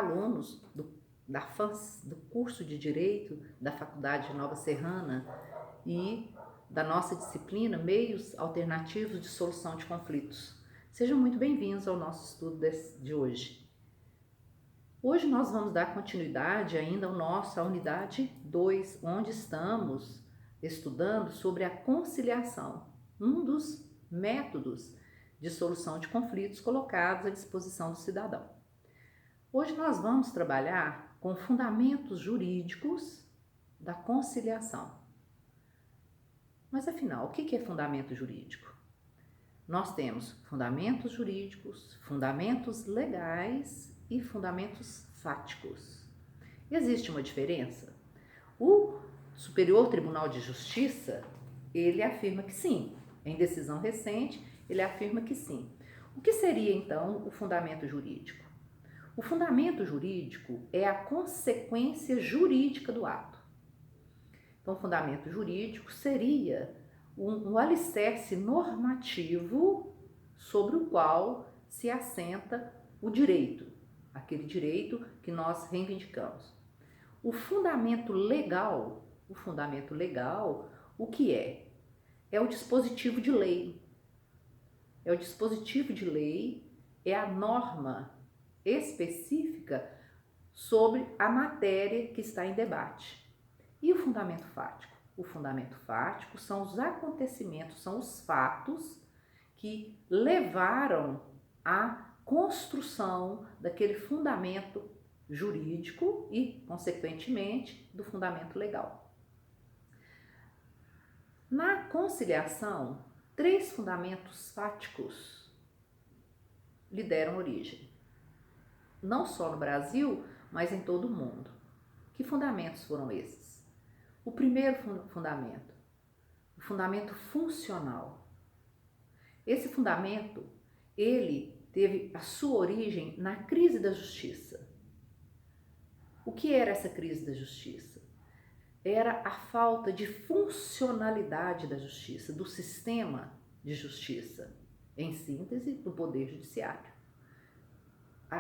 alunos da FANS, do curso de Direito da Faculdade de Nova Serrana e da nossa disciplina Meios Alternativos de Solução de Conflitos. Sejam muito bem-vindos ao nosso estudo de hoje. Hoje nós vamos dar continuidade ainda à unidade 2, onde estamos estudando sobre a conciliação, um dos métodos de solução de conflitos colocados à disposição do cidadão. Hoje nós vamos trabalhar com fundamentos jurídicos da conciliação. Mas afinal, o que é fundamento jurídico? Nós temos fundamentos jurídicos, fundamentos legais e fundamentos fáticos. Existe uma diferença? O Superior Tribunal de Justiça, ele afirma que sim. Em decisão recente, ele afirma que sim. O que seria então o fundamento jurídico? O fundamento jurídico é a consequência jurídica do ato. Então, o fundamento jurídico seria um alicerce normativo sobre o qual se assenta o direito, aquele direito que nós reivindicamos. O fundamento legal, o que é? É o dispositivo de lei. É o dispositivo de lei, é a norma específica sobre a matéria que está em debate. E o fundamento fático? O fundamento fático são os acontecimentos, são os fatos que levaram à construção daquele fundamento jurídico e, consequentemente, do fundamento legal. Na conciliação, 3 fundamentos fáticos lhe deram origem. Não só no Brasil, mas em todo o mundo. Que fundamentos foram esses? O primeiro fundamento, o fundamento funcional. Esse fundamento, ele teve a sua origem na crise da justiça. O que era essa crise da justiça? Era a falta de funcionalidade da justiça, do sistema de justiça, em síntese, do Poder Judiciário.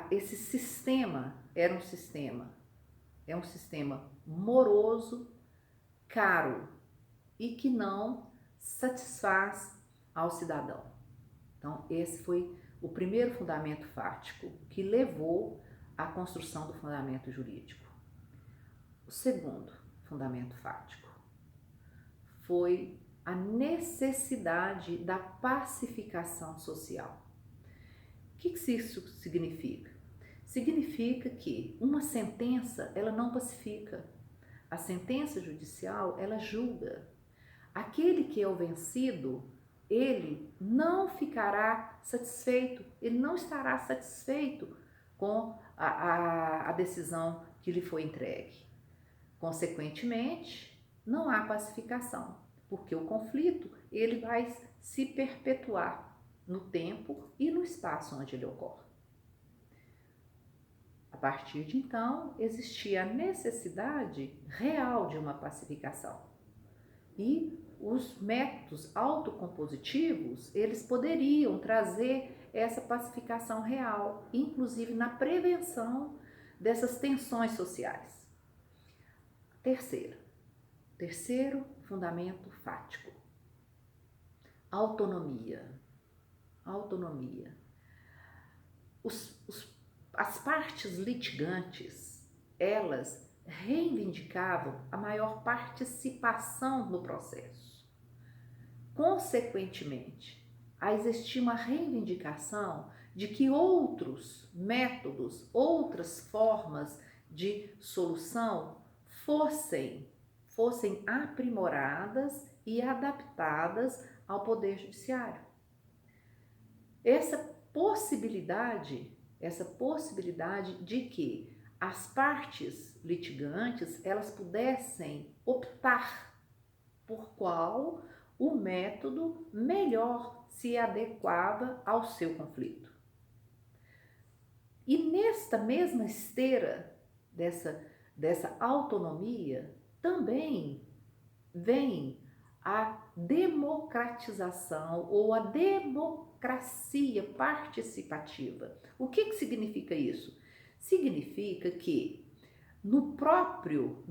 Esse sistema é um sistema moroso, caro e que não satisfaz ao cidadão. Então, esse foi o primeiro fundamento fático que levou à construção do fundamento jurídico. O segundo fundamento fático foi a necessidade da pacificação social. O que isso significa? Significa que uma sentença, ela não pacifica. A sentença judicial, ela julga. Aquele que é o vencido, ele não ficará satisfeito, ele não estará satisfeito com a decisão que lhe foi entregue. Consequentemente, não há pacificação, porque o conflito, ele vai se perpetuar no tempo e no espaço onde ele ocorre. A partir de então, existia a necessidade real de uma pacificação. E os métodos autocompositivos, eles poderiam trazer essa pacificação real, inclusive na prevenção dessas tensões sociais. Terceiro fundamento fático. Autonomia. As partes litigantes, elas reivindicavam a maior participação no processo. Consequentemente, existia uma reivindicação de que outros métodos, outras formas de solução fossem aprimoradas e adaptadas ao Poder Judiciário. Essa possibilidade de que as partes litigantes, elas pudessem optar por qual o método melhor se adequava ao seu conflito. E nesta mesma esteira dessa autonomia, também vem a democratização ou a democracia participativa. O que significa isso? Significa que no próprio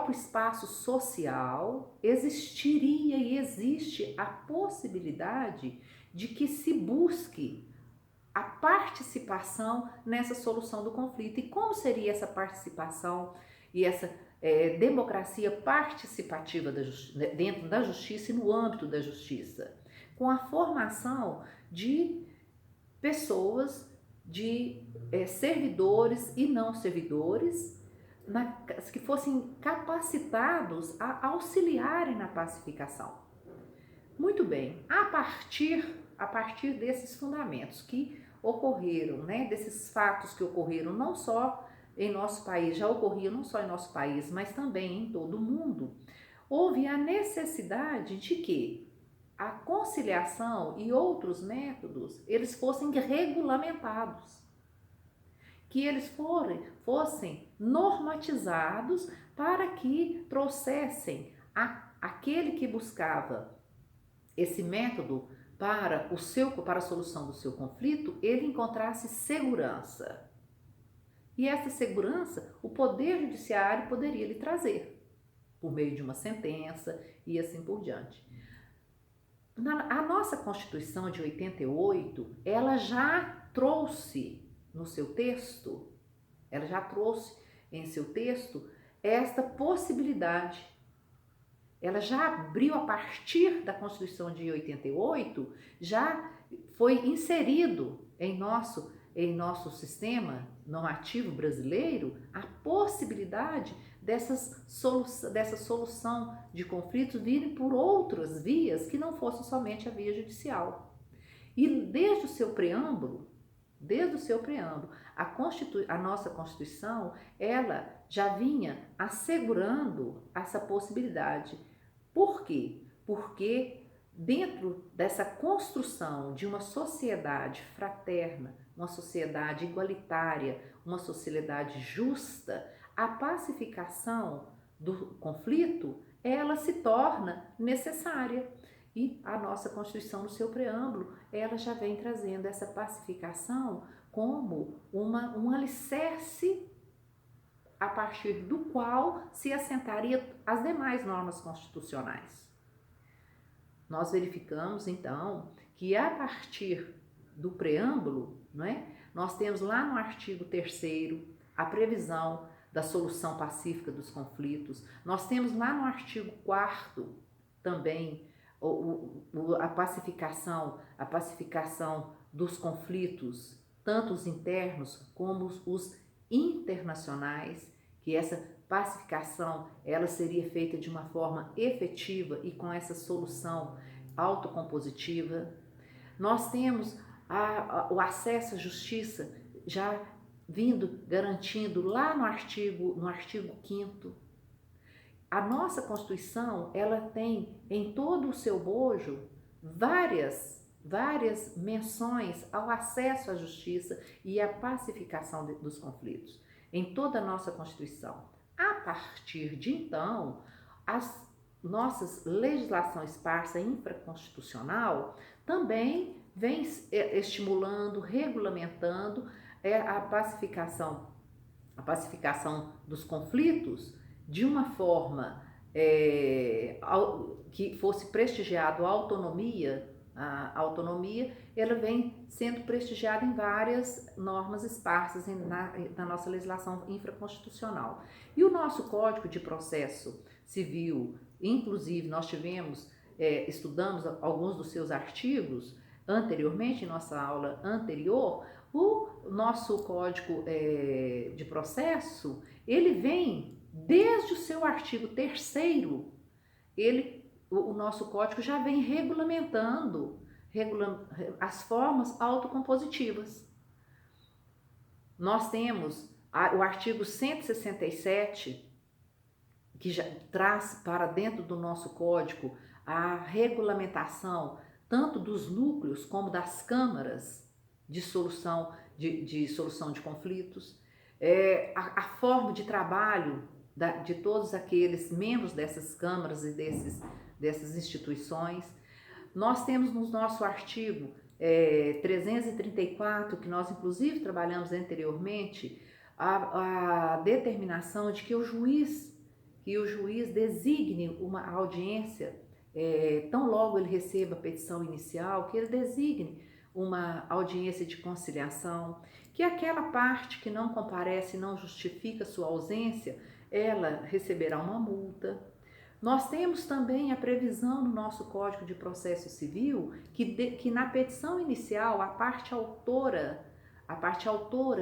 espaço social existiria e existe a possibilidade de que se busque a participação nessa solução do conflito. E como seria essa participação e essa democracia participativa dentro da justiça e no âmbito da justiça? Com a formação de pessoas, de servidores e não servidores, que fossem capacitados a auxiliarem na pacificação. Muito bem, a partir desses fundamentos que ocorreram, né, desses fatos que ocorreram não só em nosso país, já ocorriam não só em nosso país, mas também em todo o mundo, houve a necessidade de que a conciliação e outros métodos, eles fossem regulamentados, que eles fossem normatizados para que trouxessem aquele que buscava esse método para a solução do seu conflito, ele encontrasse segurança. E essa segurança, o Poder Judiciário poderia lhe trazer, por meio de uma sentença e assim por diante. A nossa Constituição de 88, ela já trouxe no seu texto, ela já trouxe em seu texto esta possibilidade. Ela já abriu a partir da Constituição de 88, já foi inserido em nosso sistema normativo brasileiro a possibilidade dessa solução de conflitos virem por outras vias que não fossem somente a via judicial. E desde o seu preâmbulo, a nossa Constituição, ela já vinha assegurando essa possibilidade. Por quê? Porque dentro dessa construção de uma sociedade fraterna, uma sociedade igualitária, uma sociedade justa, a pacificação do conflito, ela se torna necessária. E a nossa Constituição, no seu preâmbulo, ela já vem trazendo essa pacificação como um alicerce a partir do qual se assentaria as demais normas constitucionais. Nós verificamos, então, que a partir do preâmbulo, não é? Nós temos lá no artigo 3º a previsão da solução pacífica dos conflitos. Nós temos lá no artigo 4º também a pacificação dos conflitos, tanto os internos como os internacionais, que essa pacificação ela seria feita de uma forma efetiva e com essa solução autocompositiva. Nós temos o acesso à justiça já vindo garantindo lá no artigo 5º. A nossa Constituição, ela tem em todo o seu bojo várias menções ao acesso à justiça e à pacificação dos conflitos, em toda a nossa Constituição. A partir de então, as nossas legislação esparsa infraconstitucional também vem estimulando, regulamentando a pacificação dos conflitos de uma forma que fosse prestigiado a autonomia. A autonomia, ela vem sendo prestigiada em várias normas esparsas na nossa legislação infraconstitucional. E o nosso Código de Processo Civil, inclusive nós estudamos alguns dos seus artigos anteriormente, em nossa aula anterior. O nosso Código de Processo, ele vem desde o seu artigo 3º, o nosso código já vem regulamentando as formas autocompositivas. Nós temos o artigo 167, que já traz para dentro do nosso código a regulamentação tanto dos núcleos como das câmaras de solução de conflitos, a forma de trabalho de todos aqueles membros dessas câmaras e dessas instituições. Nós temos no nosso artigo 334, que nós inclusive trabalhamos anteriormente, a determinação de que o juiz designe uma audiência, tão logo ele receba a petição inicial, que ele designe uma audiência de conciliação, que aquela parte que não comparece e não justifica sua ausência, ela receberá uma multa. Nós temos também a previsão no nosso Código de Processo Civil que na petição inicial a parte autora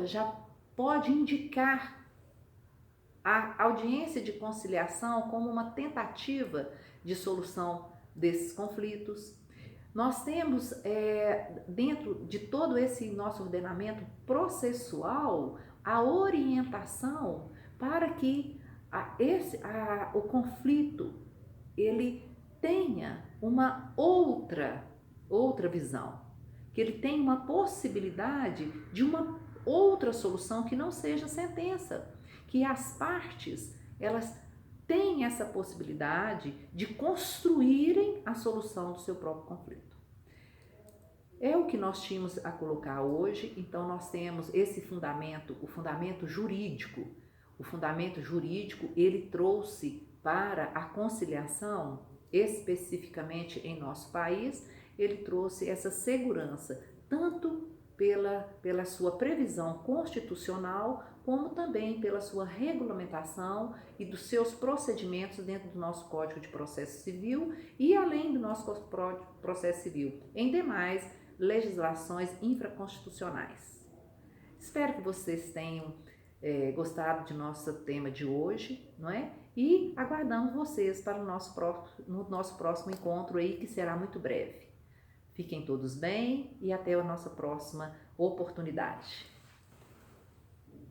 já pode indicar a audiência de conciliação como uma tentativa de solução desses conflitos. Nós temos, dentro de todo esse nosso ordenamento processual, a orientação para que o conflito ele tenha uma outra visão, que ele tenha uma possibilidade de uma outra solução que não seja sentença, que as partes elas têm essa possibilidade de construírem a solução do seu próprio conflito. É o que nós tínhamos a colocar hoje. Então nós temos esse fundamento, o fundamento jurídico. O fundamento jurídico, ele trouxe para a conciliação, especificamente em nosso país, ele trouxe essa segurança, tanto pela sua previsão constitucional, como também pela sua regulamentação e dos seus procedimentos dentro do nosso Código de Processo Civil e além do nosso processo civil, em demais legislações infraconstitucionais. Espero que vocês tenham gostado de nosso tema de hoje, não é? E aguardamos vocês para no nosso próximo encontro aí, que será muito breve. Fiquem todos bem e até a nossa próxima oportunidade.